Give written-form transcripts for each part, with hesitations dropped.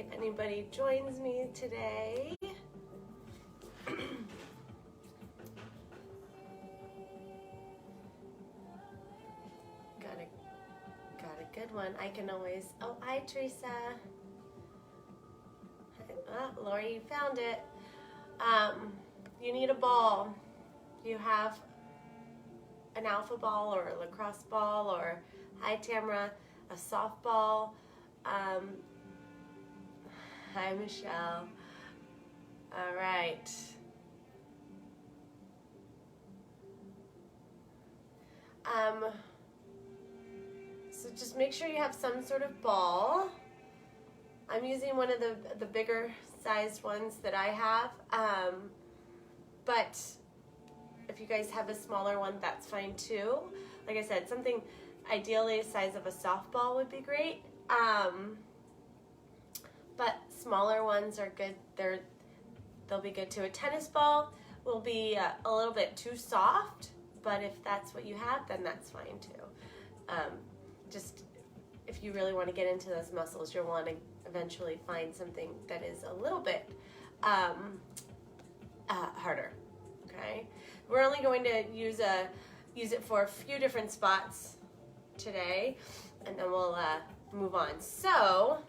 if anybody joins me today. Got a good one. I can always, oh, hi Teresa. Oh, Lori, you found it. You need a ball. You have an alpha ball or a lacrosse ball, or hi Tamara, a softball. Hi Michelle. All right. So just make sure you have some sort of ball. I'm using one of the bigger sized ones that I have, but if you guys have a smaller one, that's fine too. Like I said, something ideally the size of a softball would be great, but smaller ones are good. They'll be good too. A tennis ball will be a little bit too soft, but if that's what you have, then that's fine too. Just if you really want to get into those muscles, you'll want to eventually find something that is a little bit harder. Okay, we're only going to use it for a few different spots today, and then we'll move on. So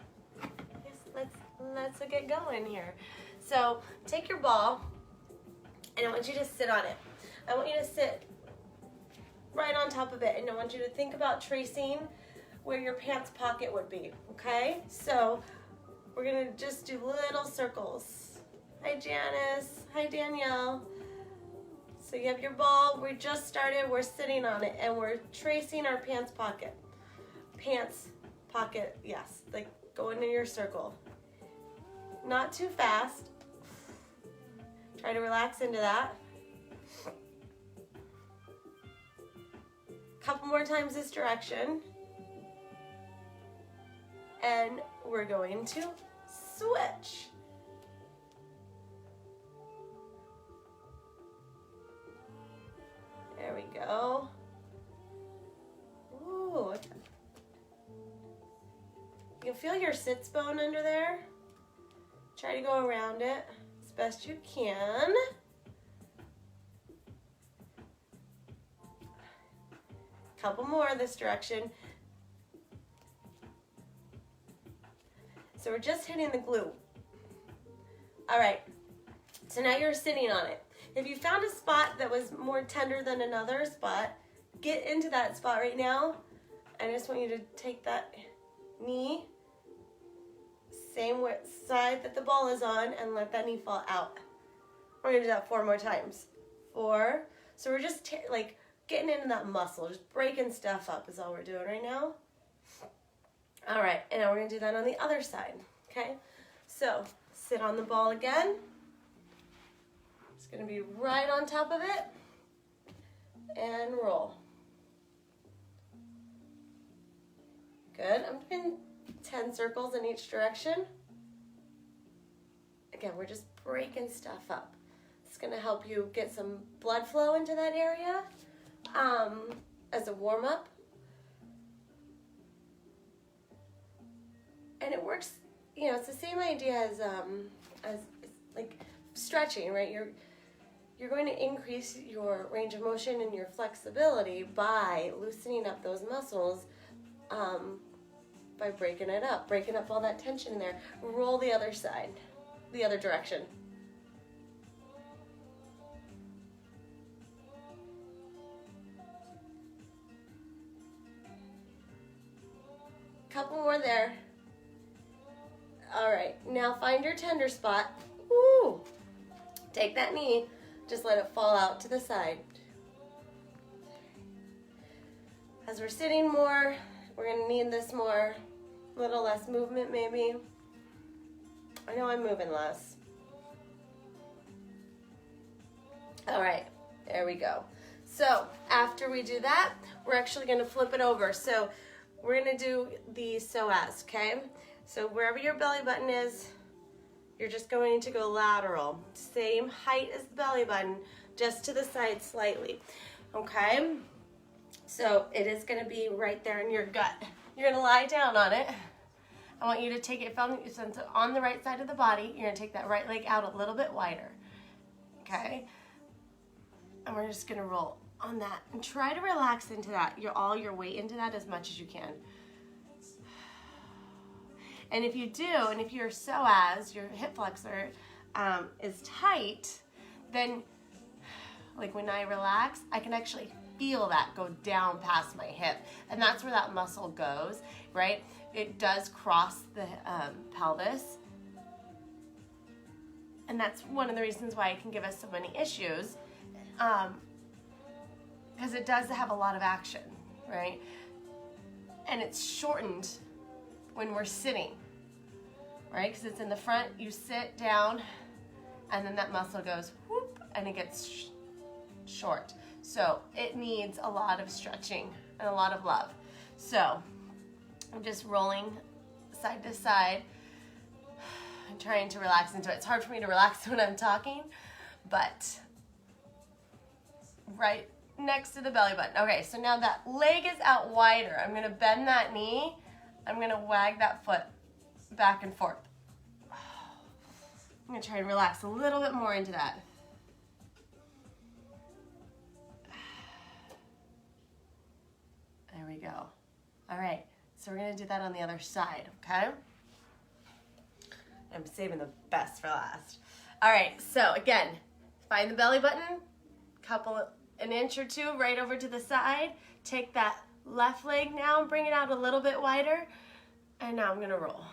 let's get going here. So take your ball, and I want you to sit on it. I want you to sit right on top of it, and I want you to think about tracing where your pants pocket would be, okay? So we're gonna just do little circles. Hi Janice, hi Danielle. So you have your ball, we just started, we're sitting on it, and we're tracing our pants pocket. Pants pocket, yes, like going in your circle. Not too fast. Try to relax into that. Couple more times this direction, and we're going to switch. There we go. Ooh. You can feel your sits bone under there. Try to go around it as best you can. Couple more this direction. So we're just hitting the glue. All right, so now you're sitting on it. If you found a spot that was more tender than another spot, get into that spot right now. I just want you to take that knee, same side that the ball is on, and let that knee fall out. We're gonna do that 4 more times. 4, so we're just like getting into that muscle, just breaking stuff up is all we're doing right now. All right, and now we're gonna do that on the other side, okay? So sit on the ball again. It's gonna be right on top of it, and roll. Good, I'm doing 10 circles in each direction. Again, we're just breaking stuff up. It's gonna help you get some blood flow into that area. As a warm-up, and it works, you know, it's the same idea as like stretching, right? You're going to increase your range of motion and your flexibility by loosening up those muscles, by breaking it up, breaking up all that tension in there. Roll the other side, the other direction. Couple more there. All right, now find your tender spot. Woo! Take that knee, just let it fall out to the side. As we're sitting more, we're gonna need this more, a little less movement maybe. I know I'm moving less. All right, there we go. So after we do that, we're actually gonna flip it over. So we're gonna do the psoas, okay? So wherever your belly button is, you're just going to go lateral. Same height as the belly button, just to the side slightly, okay? So it is gonna be right there in your gut. You're gonna lie down on it. I want you to take it from, since it's on the right side of the body, you're gonna take that right leg out a little bit wider, okay? And we're just gonna roll on that and try to relax into that, all your weight into that as much as you can. And if you do, and if your psoas, your hip flexor, is tight, then like when I relax, I can actually feel that go down past my hip. And that's where that muscle goes, right? It does cross the pelvis. And that's one of the reasons why it can give us so many issues. Because it does have a lot of action, right? And it's shortened when we're sitting, right? Because it's in the front, you sit down, and then that muscle goes whoop, and it gets short. So it needs a lot of stretching and a lot of love. So I'm just rolling side to side and trying to relax into it. It's hard for me to relax when I'm talking, but right next to the belly button. Okay, so now that leg is out wider. I'm gonna bend that knee. I'm gonna wag that foot back and forth. I'm gonna try and relax a little bit more into that. There we go. All right, so we're gonna do that on the other side, okay? I'm saving the best for last. All right, so again, find the belly button, an inch or two right over to the side. Take that left leg now and bring it out a little bit wider. And now I'm gonna roll.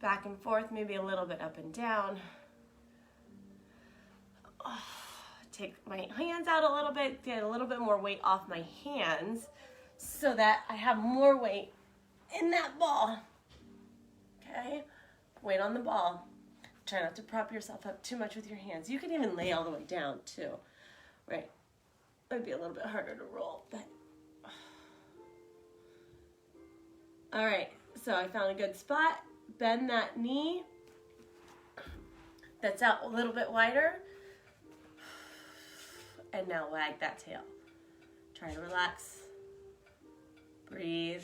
Back and forth, maybe a little bit up and down. Oh, take my hands out a little bit, get a little bit more weight off my hands so that I have more weight in that ball. Okay? Weight on the ball. Try not to prop yourself up too much with your hands. You can even lay all the way down too. Right? Might be a little bit harder to roll, but. All right, so I found a good spot. Bend that knee. That's out a little bit wider. And now wag that tail. Try to relax. Breathe.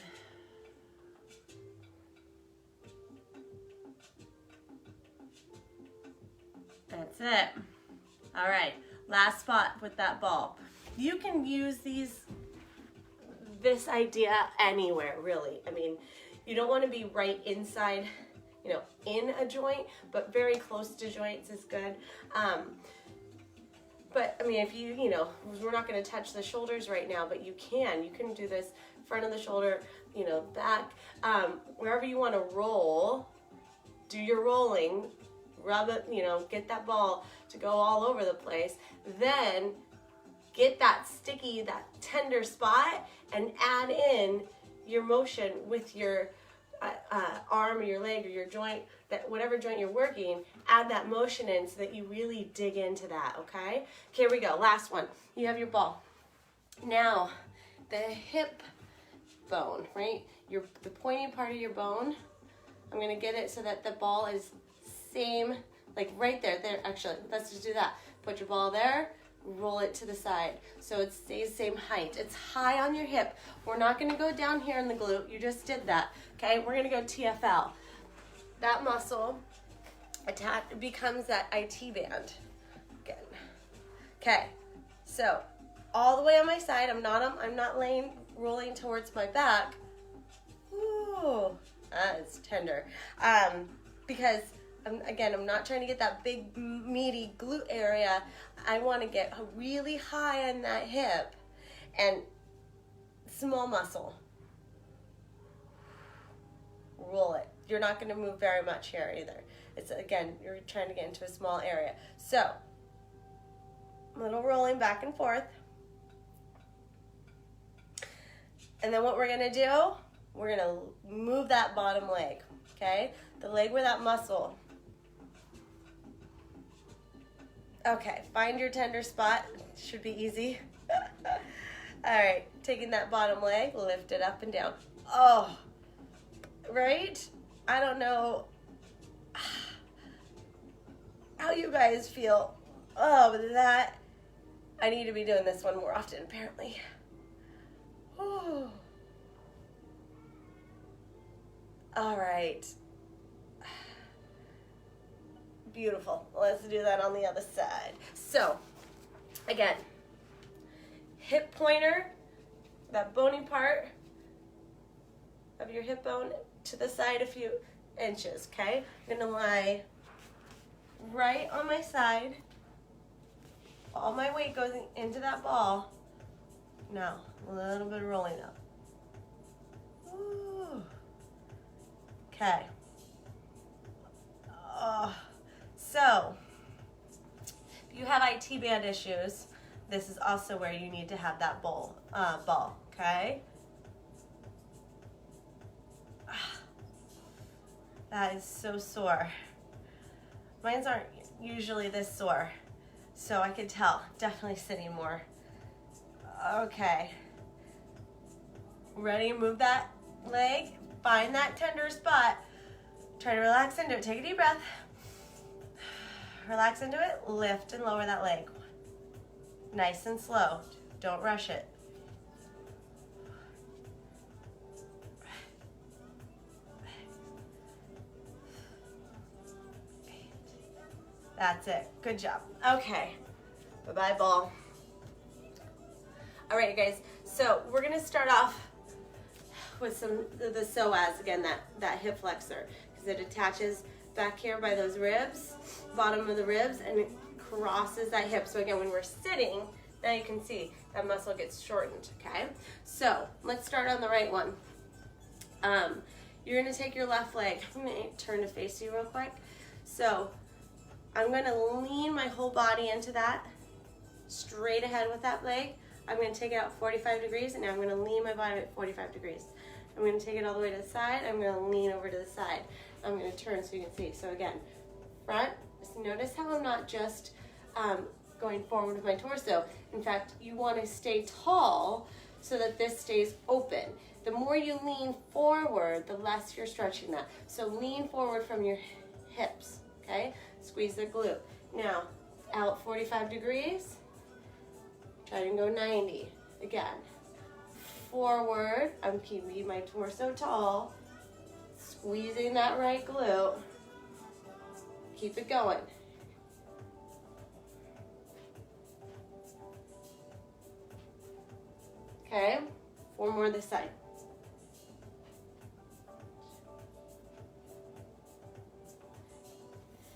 That's it. All right, last spot with that ball. You can use this idea anywhere, really. I mean, you don't want to be right inside, in a joint, but very close to joints is good. But I mean, if we're not going to touch the shoulders right now, but you can do this front of the shoulder, back, wherever you want to roll, do your rolling, rub it, get that ball to go all over the place. Then get that sticky, that tender spot and add in your motion with your arm or your leg or your joint, that whatever joint you're working, add that motion in so that you really dig into that, okay? Okay, here we go, last one. You have your ball. Now, the hip bone, right? The pointy part of your bone, I'm gonna get it so that the ball is same, like right there. Actually, let's just do that. Put your ball there, roll it to the side so it stays same height. It's high on your hip. We're not going to go down here in the glute. You just did that. Okay, we're going to go TFL. That muscle becomes that IT band. Again. Okay, so all the way on my side. I'm not rolling towards my back. Ooh, that's tender. Because I'm not trying to get that big meaty glute area. I want to get really high on that hip and small muscle. Roll it. You're not going to move very much here either. It's, again, you're trying to get into a small area. So, a little rolling back and forth. And then what we're going to do, we're going to move that bottom leg, okay? The leg where that muscle. Okay, find your tender spot. Should be easy. All right, taking that bottom leg, lift it up and down. Oh, right? I don't know how you guys feel. Oh, but that, I need to be doing this one more often, apparently. Oh. All right. Beautiful. Let's do that on the other side. So, again, hip pointer, that bony part of your hip bone to the side a few inches, okay? I'm gonna lie right on my side. All my weight goes into that ball. Now, a little bit of rolling up. Ooh. Okay. So, if you have IT band issues, this is also where you need to have that ball, okay? That is so sore. Mine aren't usually this sore, so I could tell, definitely sitting more. Okay. Ready to move that leg, find that tender spot, try to relax into it, take a deep breath. Relax into it, lift and lower that leg. Nice and slow, don't rush it. That's it, good job. Okay, bye-bye ball. All right, you guys, so we're gonna start off with some the psoas, again, that hip flexor, because it attaches back here by those ribs, bottom of the ribs, and it crosses that hip. So again, when we're sitting, now you can see that muscle gets shortened, okay? So let's start on the right one. You're gonna take your left leg. I'm gonna turn to face you real quick. So I'm gonna lean my whole body into that, straight ahead with that leg. I'm gonna take it out 45 degrees, and now I'm gonna lean my body at 45 degrees. I'm gonna take it all the way to the side. I'm gonna lean over to the side. I'm gonna turn so you can see. So again, front, just notice how I'm not just going forward with my torso. In fact, you wanna stay tall so that this stays open. The more you lean forward, the less you're stretching that. So lean forward from your hips, okay? Squeeze the glute. Now, out 45 degrees, try to go 90. Again, forward, I'm keeping my torso tall, squeezing that right glute. Keep it going. Okay, 4 more this side.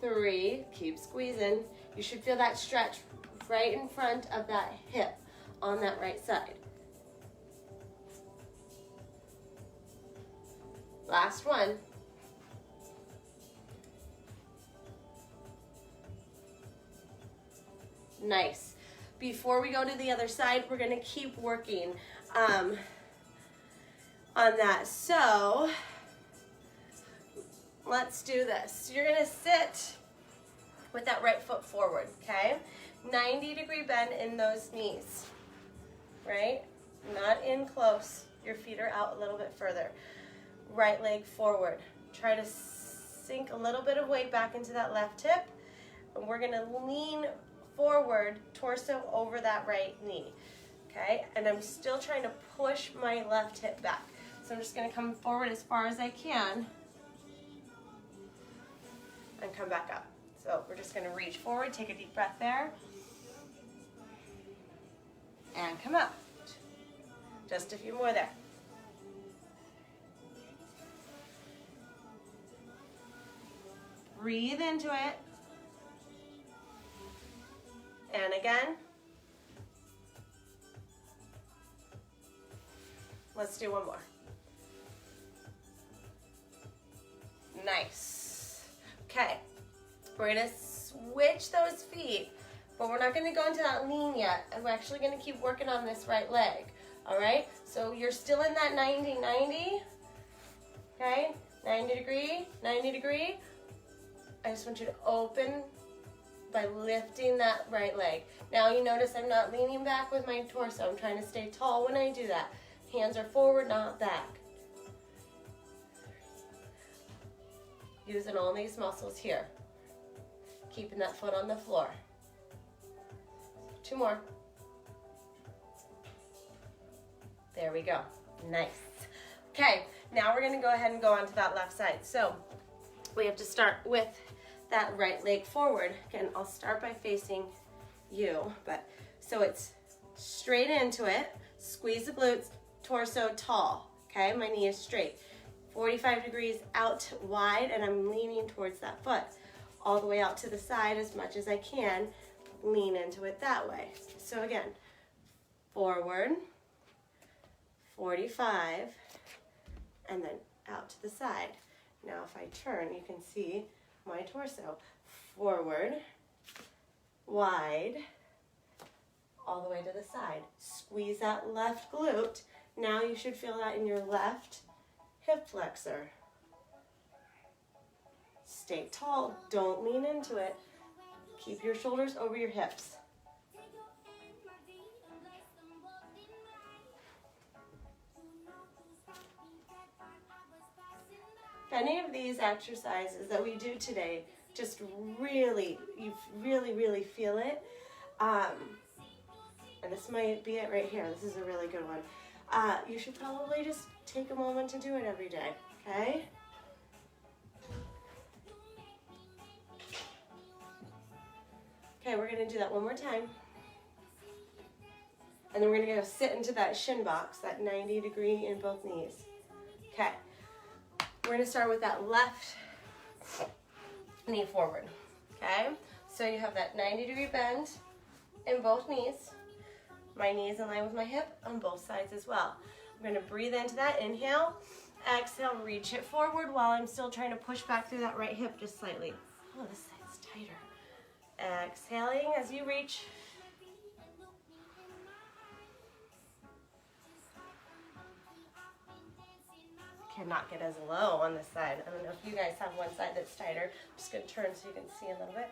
Three, keep squeezing. You should feel that stretch right in front of that hip on that right side. Last one. Nice. Before we go to the other side, we're gonna keep working on that. So let's do this. You're gonna sit with that right foot forward, okay? 90-degree bend in those knees, right? Not in close. Your feet are out a little bit further. Right leg forward. Try to sink a little bit of weight back into that left hip. And we're gonna lean forward, torso over that right knee, okay? And I'm still trying to push my left hip back. So I'm just gonna come forward as far as I can and come back up. So we're just gonna reach forward, take a deep breath there, and come up. Just a few more there. Breathe into it. And again. Let's do one more. Nice. Okay, we're gonna switch those feet, but we're not gonna go into that lean yet. And we're actually gonna keep working on this right leg. All right, so you're still in that 90-90, okay? 90 degree, 90 degree. I just want you to open by lifting that right leg. Now you notice I'm not leaning back with my torso. I'm trying to stay tall when I do that. Hands are forward, not back. Using all these muscles here. Keeping that foot on the floor. 2 more. There we go. Nice. Okay, Now we're gonna go ahead and go onto that left side. So we have to start with that right leg forward. Again, I'll start by facing you, but so it's straight into it, squeeze the glutes, torso tall, okay? My knee is straight. 45 degrees out wide, and I'm leaning towards that foot. All the way out to the side as much as I can, lean into it that way. So again, forward, 45, and then out to the side. Now if I turn, you can see my torso. Forward, wide, all the way to the side. Squeeze that left glute. Now you should feel that in your left hip flexor. Stay tall, don't lean into it. Keep your shoulders over your hips. If any of these exercises that we do today just really, you really feel it, and this might be it right here, this is a really good one, you should probably just take a moment to do it every day, okay? Okay, we're gonna do that one more time. And then we're gonna go sit into that shin box, that 90 degree in both knees. Okay, we're gonna start with that left knee forward, okay? So you have that 90-degree bend in both knees. My knee is in line with my hip on both sides as well. I'm gonna breathe into that, inhale, exhale, reach it forward while I'm still trying to push back through that right hip just slightly. Oh, this side's tighter. Exhaling as you reach. Cannot get as low on this side. I don't know if you guys have one side that's tighter. I'm just going to turn so you can see a little bit.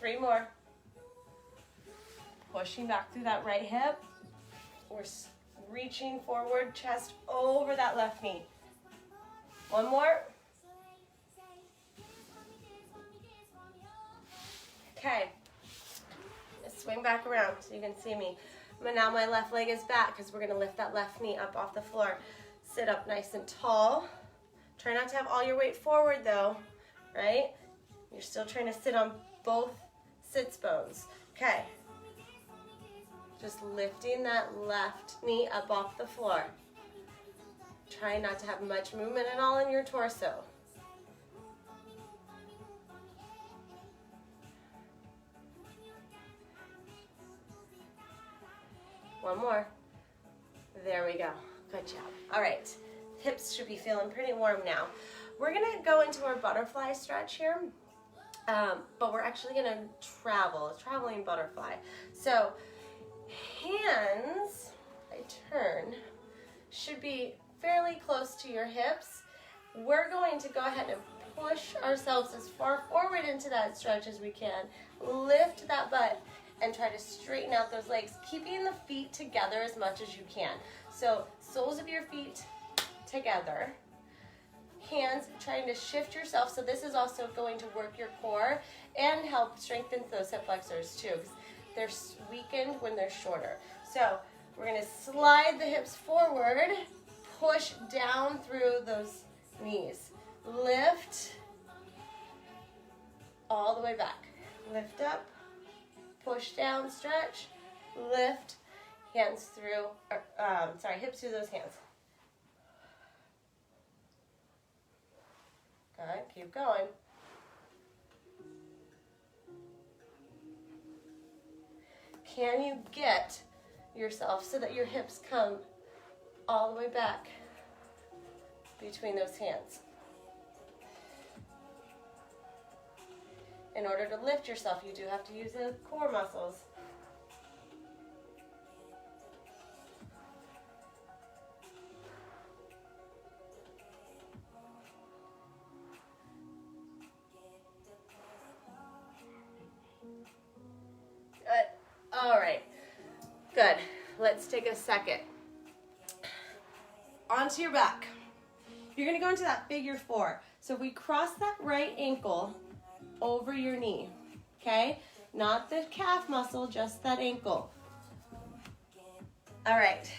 Three more. Pushing back through that right hip. We're reaching forward, chest over that left knee. One more. Okay, swing back around so you can see me. But now my left leg is back because we're gonna lift that left knee up off the floor. Sit up nice and tall. Try not to have all your weight forward though, right? You're still trying to sit on both sits bones. Okay, just lifting that left knee up off the floor. Try not to have much movement at all in your torso. One more. There we go. Good job. All right. Hips should be feeling pretty warm now. We're going to go into our butterfly stretch here, but we're actually going to travel, a traveling butterfly. So hands, I turn, should be fairly close to your hips. We're going to go ahead and push ourselves as far forward into that stretch as we can. Lift that butt and try to straighten out those legs, keeping the feet together as much as you can. So soles of your feet together, hands trying to shift yourself. So this is also going to work your core and help strengthen those hip flexors too, because they're weakened when they're shorter. So we're gonna slide the hips forward, push down through those knees. Lift all the way back. Lift up. Push down, stretch, lift, hands through, hips through those hands. Good, keep going. Can you get yourself so that your hips come all the way back between those hands? In order to lift yourself, you do have to use the core muscles. Good. All right. Good. Let's take a second. Onto your back. You're going to go into that figure four. So if we cross that right ankle over your knee, okay? Not the calf muscle, just that ankle. All right.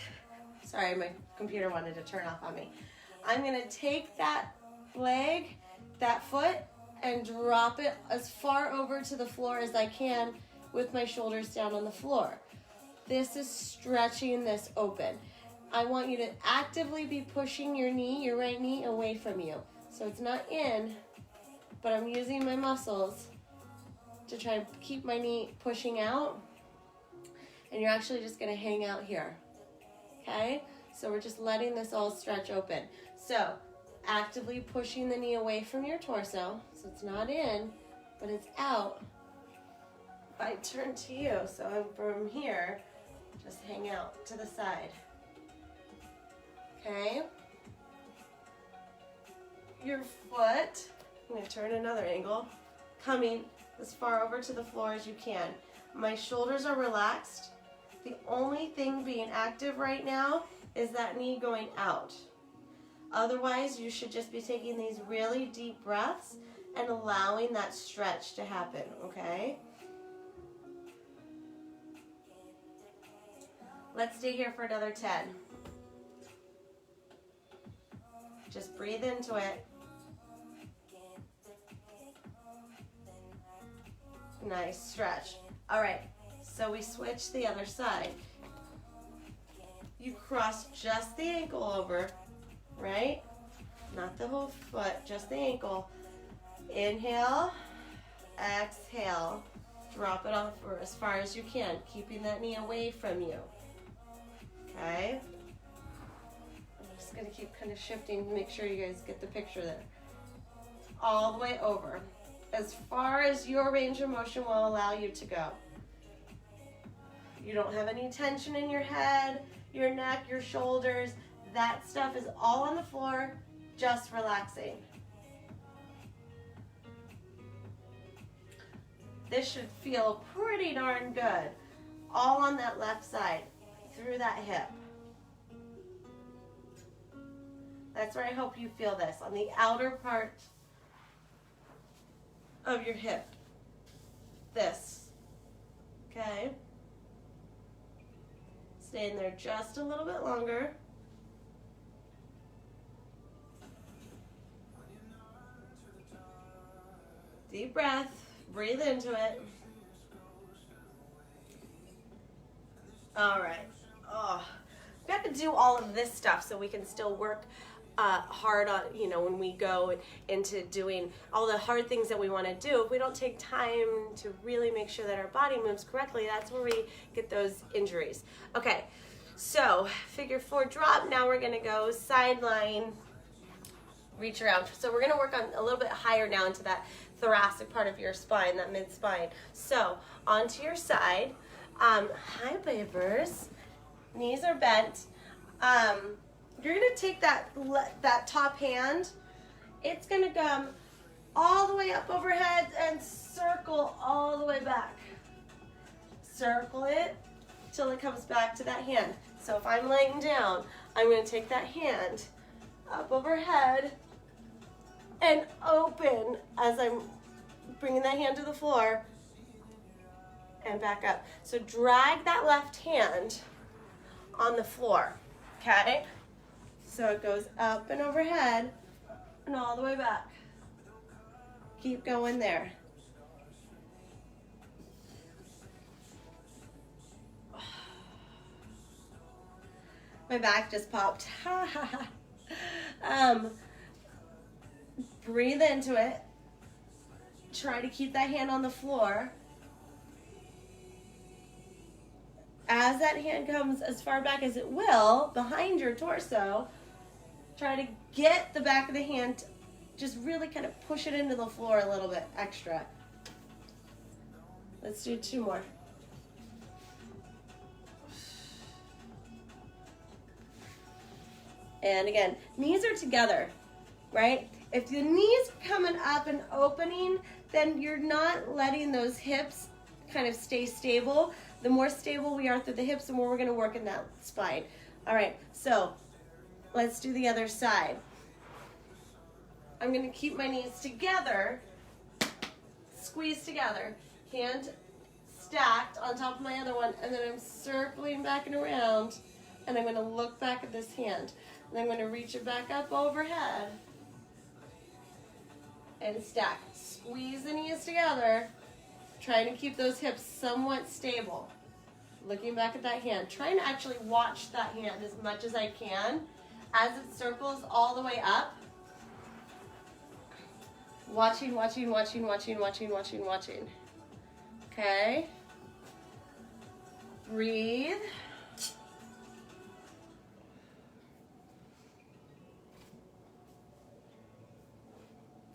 Sorry, my computer wanted to turn off on me. I'm gonna take that leg, that foot, and drop it as far over to the floor as I can with my shoulders down on the floor. This is stretching this open. I want you to actively be pushing your knee, your right knee, away from you. So it's not in, but I'm using my muscles to try and keep my knee pushing out. And you're actually just gonna hang out here, okay? So we're just letting this all stretch open. So actively pushing the knee away from your torso, so it's not in, but it's out. If I turn to you, so I'm from here, just hang out to the side, okay? Your foot, I'm gonna turn another angle, coming as far over to the floor as you can. My shoulders are relaxed. The only thing being active right now is that knee going out. Otherwise, you should just be taking these really deep breaths and allowing that stretch to happen, okay? Let's stay here for another 10. Just breathe into it. Nice stretch. All right, so we switch the other side. You cross just the ankle over, right? Not the whole foot, just the ankle. Inhale, exhale. Drop it off for as far as you can, keeping that knee away from you. Okay? I'm just gonna keep kind of shifting to make sure you guys get the picture there. All the way over. As far as your range of motion will allow you to go. You don't have any tension in your head, your neck, your shoulders. That stuff is all on the floor, just relaxing. This should feel pretty darn good. All on that left side, through that hip. That's where I hope you feel this, on the outer part of your hip. This, okay? Stay in there just a little bit longer. Deep breath, breathe into it. All right. Oh, we have to do all of this stuff so we can still work hard on, when we go into doing all the hard things that we want to do. If we don't take time to really make sure that our body moves correctly, that's where we get those injuries. Okay, so figure 4 drop. Now we're going to go sideline, reach around. So we're going to work on a little bit higher now into that thoracic part of your spine, that mid spine. So onto your side. Hi, babers. Knees are bent. You're gonna take that top hand. It's gonna come all the way up overhead and circle all the way back. Circle it till it comes back to that hand. So if I'm laying down, I'm gonna take that hand up overhead and open as I'm bringing that hand to the floor and back up. So drag that left hand on the floor, okay? So it goes up and overhead and all the way back. Keep going there. My back just popped. Breathe into it. Try to keep that hand on the floor. As that hand comes as far back as it will, behind your torso, try to get the back of the hand, just really kind of push it into the floor a little bit extra. Let's do 2 more. And again, knees are together, right? If the knees are coming up and opening, then you're not letting those hips kind of stay stable. The more stable we are through the hips, the more we're gonna work in that spine. All right, so let's do the other side. I'm gonna keep my knees together, squeeze together, hand stacked on top of my other one, and then I'm circling back and around, and I'm going to look back at this hand, and I'm going to reach it back up overhead and stack. Squeeze the knees together, trying to keep those hips somewhat stable. Looking back at that hand, trying to actually watch that hand as much as I can as it circles all the way up. Watching, watching, watching, watching, watching, watching, watching. Okay. Breathe.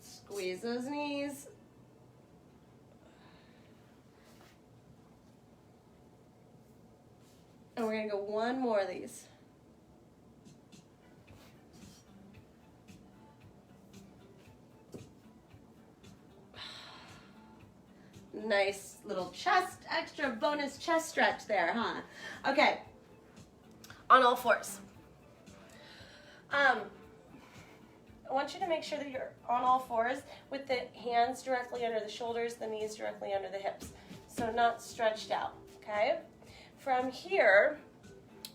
Squeeze those knees. And we're going to go one more of these. Nice little chest, extra bonus chest stretch there, huh? Okay, on all fours. I want you to make sure that you're on all fours with the hands directly under the shoulders, the knees directly under the hips. So not stretched out, okay? From here,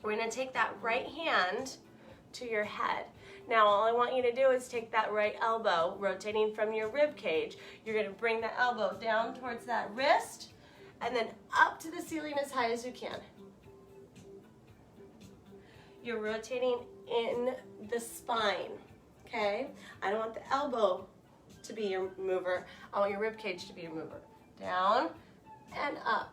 we're gonna take that right hand to your head. Now, all I want you to do is take that right elbow, rotating from your rib cage. You're gonna bring the elbow down towards that wrist, and then up to the ceiling as high as you can. You're rotating in the spine, okay? I don't want the elbow to be your mover. I want your rib cage to be your mover. Down and up.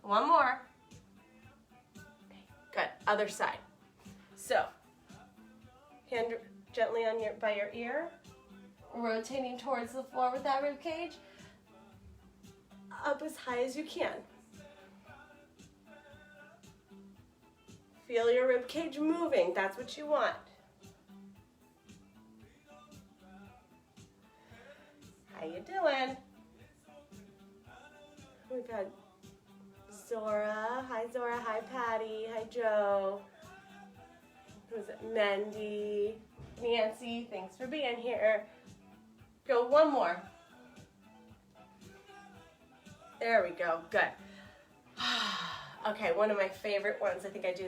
One more. Good. Other side. So, hand gently on by your ear, rotating towards the floor with that rib cage, up as high as you can. Feel your rib cage moving. That's what you want. How you doing? We got Zora. Hi, Zora. Hi, Patty. Hi, Joe. Who's it? Mendy. Nancy. Thanks for being here. Go one more. There we go. Good. Okay, one of my favorite ones. I think I do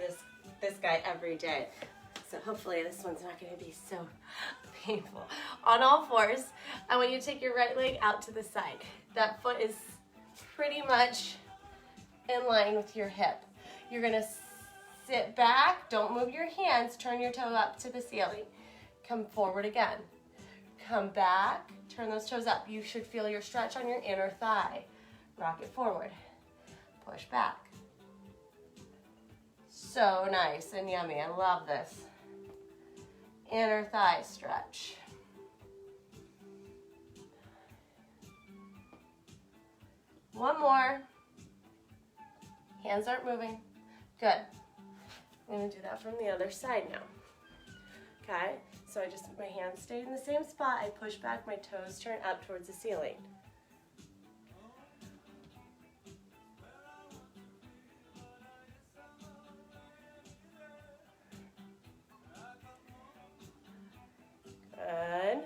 this guy every day. So hopefully this one's not going to be so painful. On all fours, I want you to take your right leg out to the side. That foot is pretty much in line with your hip. You're gonna sit back, don't move your hands, turn your toe up to the ceiling. Come forward again. Come back, turn those toes up. You should feel your stretch on your inner thigh. Rock it forward. Push back. So nice and yummy, I love this. Inner thigh stretch. One more. Hands aren't moving. Good. I'm gonna do that from the other side now. Okay, so my hands stayed in the same spot. I push back, my toes turn up towards the ceiling. Good.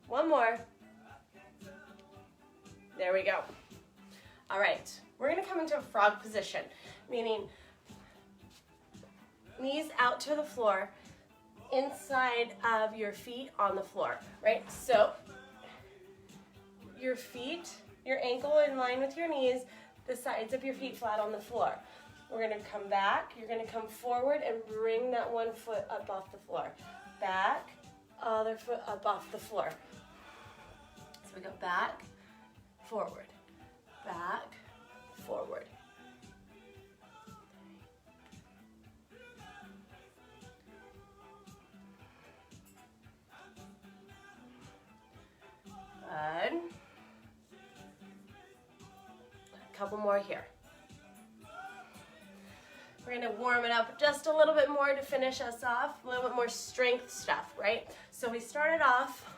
One more. There we go. All right, we're gonna come into a frog position, meaning knees out to the floor, inside of your feet on the floor, right? So your feet, your ankle in line with your knees, the sides of your feet flat on the floor. We're gonna come back, you're gonna come forward and bring that one foot up off the floor. Back, other foot up off the floor. So we go back, forward, back, forward. Good. A couple more here. We're gonna warm it up just a little bit more to finish us off, a little bit more strength stuff, right? So we started off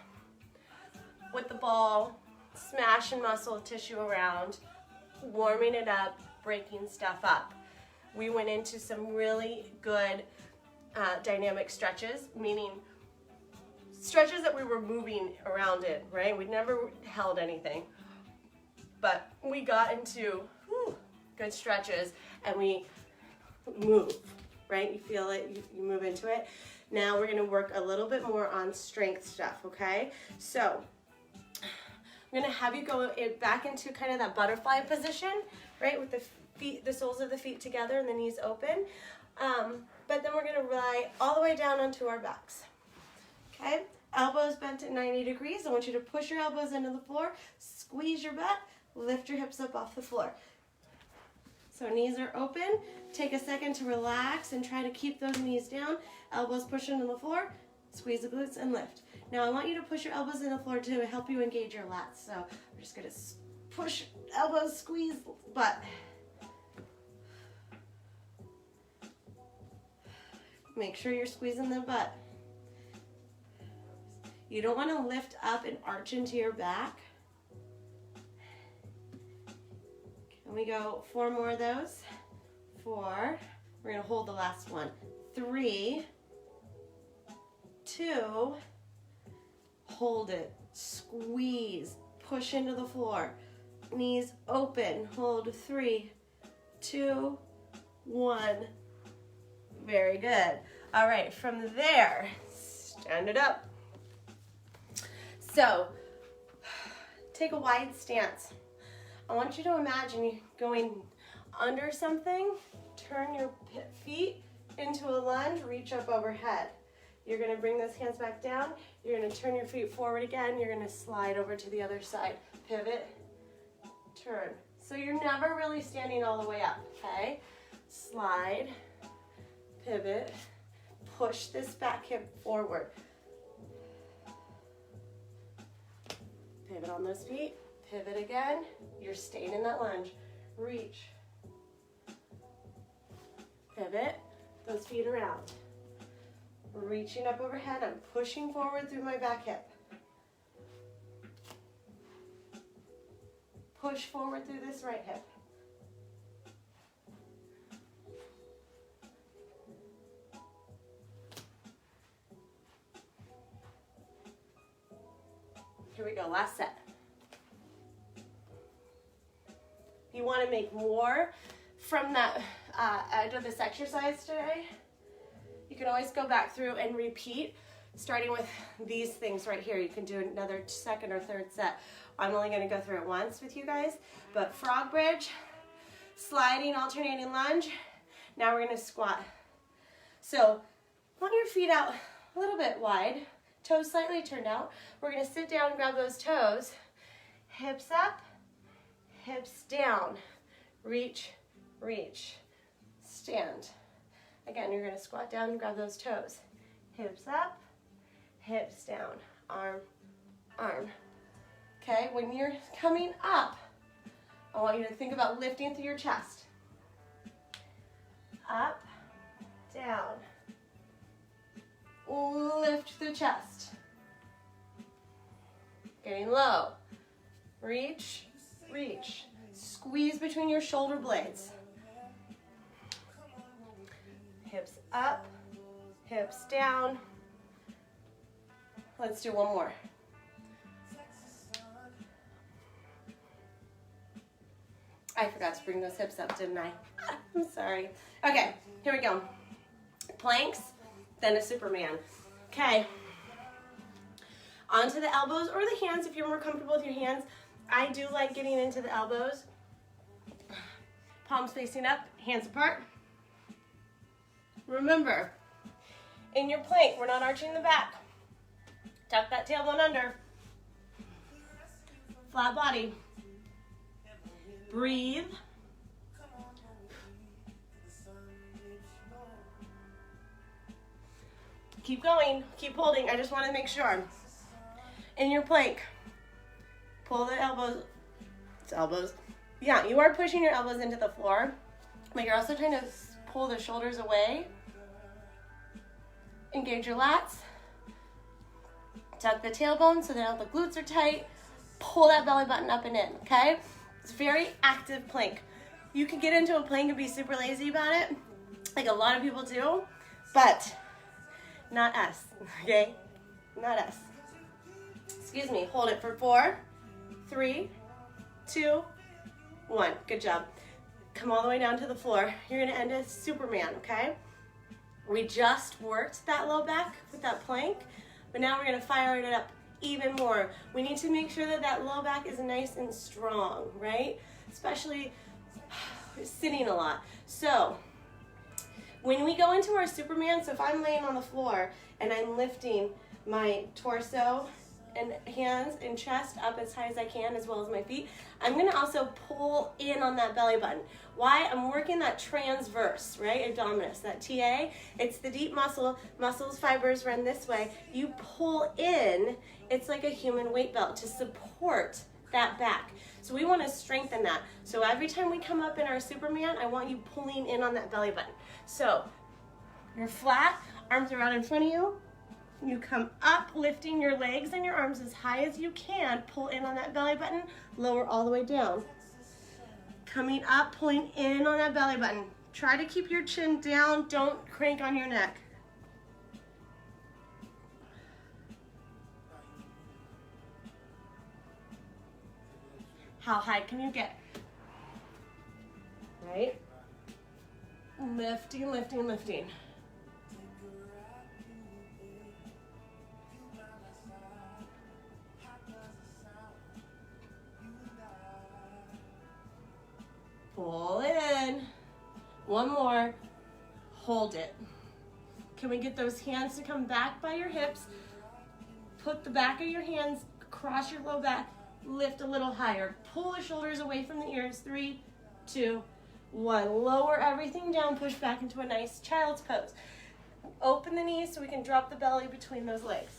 with the ball smashing muscle tissue around, warming it up, breaking stuff up. We went into some really good dynamic stretches, meaning stretches that we were moving around in, right? We never held anything, but we got into good stretches and we move, right? You feel it, you move into it. Now we're gonna work a little bit more on strength stuff, okay? So I'm gonna have you go back into kind of that butterfly position, right? With the feet, the soles of the feet together and the knees open. But then we're gonna lie all the way down onto our backs, okay? Elbows bent at 90 degrees. I want you to push your elbows into the floor, squeeze your butt, lift your hips up off the floor. So knees are open. Take a second to relax and try to keep those knees down. Elbows push into the floor, squeeze the glutes and lift. Now I want you to push your elbows in the floor to help you engage your lats. So we're just gonna push elbows, squeeze butt. Make sure you're squeezing the butt. You don't want to lift up and arch into your back. Can we go 4 more of those? 4. We're going to hold the last one. 3, 2, hold it, squeeze, push into the floor, knees open, hold 3, 2, 1. Very good. All right, from there, stand it up. So, take a wide stance. I want you to imagine you going under something, turn your feet into a lunge, reach up overhead. You're gonna bring those hands back down, you're gonna turn your feet forward again, you're gonna slide over to the other side. Pivot, turn. So you're never really standing all the way up, okay? Slide, pivot, push this back hip forward. Pivot on those feet, pivot again. You're staying in that lunge. Reach, pivot, those feet around. Reaching up overhead, I'm pushing forward through my back hip. Push forward through this right hip. Here we go, last set. You want to make more from that edge of this exercise today. You can always go back through and repeat, starting with these things right here. You can do another second or third set. I'm only going to go through it once with you guys, but frog bridge, sliding, alternating lunge. Now we're going to squat. So want your feet out a little bit wide, toes slightly turned out. We're going to sit down and grab those toes, hips up, hips down, reach, reach, stand. Again, you're going to squat down and grab those toes, hips up, hips down, arm, arm. Okay, when you're coming up, I want you to think about lifting through your chest. Up, down, lift through the chest. Getting low, reach, reach. Squeeze between your shoulder blades. Hips up, hips down. Let's do one more. I forgot to bring those hips up, didn't I? I'm sorry. Okay, here we go. Planks, then a Superman. Okay. Onto the elbows or the hands if you're more comfortable with your hands. I do like getting into the elbows. Palms facing up, hands apart. Remember, in your plank, we're not arching the back. Tuck that tailbone under. Flat body. Breathe. Keep going, keep holding. I just want to make sure. In your plank, pull the elbows. Yeah, you are pushing your elbows into the floor, but you're also trying to pull the shoulders away. Engage your lats. Tuck the tailbone so that all the glutes are tight. pull that belly button up and in, okay? It's a very active plank. You can get into a plank and be super lazy about it, like a lot of people do, but not us, okay? Not us. Excuse me, hold it for 4, 3, 2, 1. Good job. Come all the way down to the floor. You're gonna end as Superman, okay? We just worked that low back with that plank, but now we're gonna fire it up even more. We need to make sure that that low back is nice and strong, right? Especially sitting a lot. So when we go into our Superman, so if I'm laying on the floor and I'm lifting my torso and hands and chest up as high as I can, as well as my feet, I'm gonna also pull in on that belly button. Why? I'm working that transverse, right? Abdominis, that TA. It's the deep muscles, fibers run this way. You pull in, it's like a human weight belt to support that back. So we wanna strengthen that. So every time we come up in our Superman, I want you pulling in on that belly button. So you're flat, arms are out in front of you. You come up, lifting your legs and your arms as high as you can. Pull in on that belly button, lower all the way down. Coming up, pulling in on that belly button. Try to keep your chin down, don't crank on your neck. How high can you get? Right? Lifting, lifting, lifting. Pull in. One more. Hold it. Can we get those hands to come back by your hips? Put the back of your hands across your low back. Lift a little higher. Pull the shoulders away from the ears. 3, 2, 1. Lower everything down. Push back into a nice child's pose. Open the knees so we can drop the belly between those legs.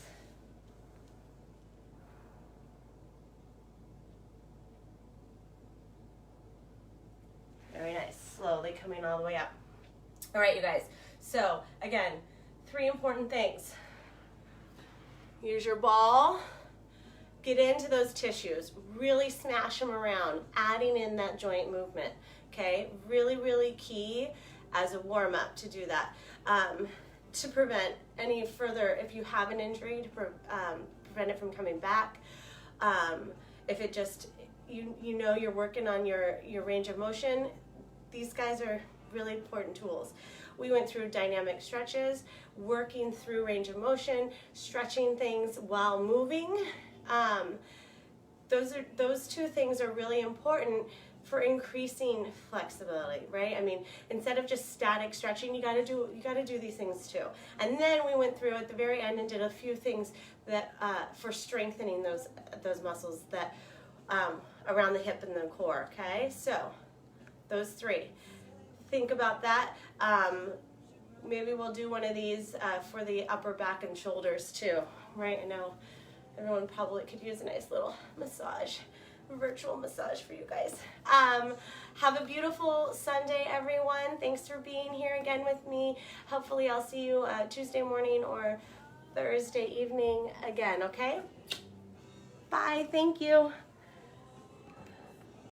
Very nice. Slowly coming all the way up. All right, you guys. So, again, 3 important things. Use your ball. Get into those tissues. Really smash them around, adding in that joint movement. Okay? Really, really key as a warm-up to do that. To prevent any further, if you have an injury, to prevent it from coming back. If it just, you know you're working on your range of motion, these guys are really important tools. We went through dynamic stretches, working through range of motion, stretching things while moving. Those 2 things are really important for increasing flexibility, right? I mean, instead of just static stretching, you gotta do these things too. And then we went through at the very end and did a few things that for strengthening those muscles that around the hip and the core. Okay, so those 3. Think about that. Maybe we'll do one of these for the upper back and shoulders too, right? I know everyone probably could use a nice little massage, virtual massage for you guys. Have a beautiful Sunday, everyone. thanks for being here again with me. Hopefully I'll see you Tuesday morning or Thursday evening again, okay? Bye, thank you.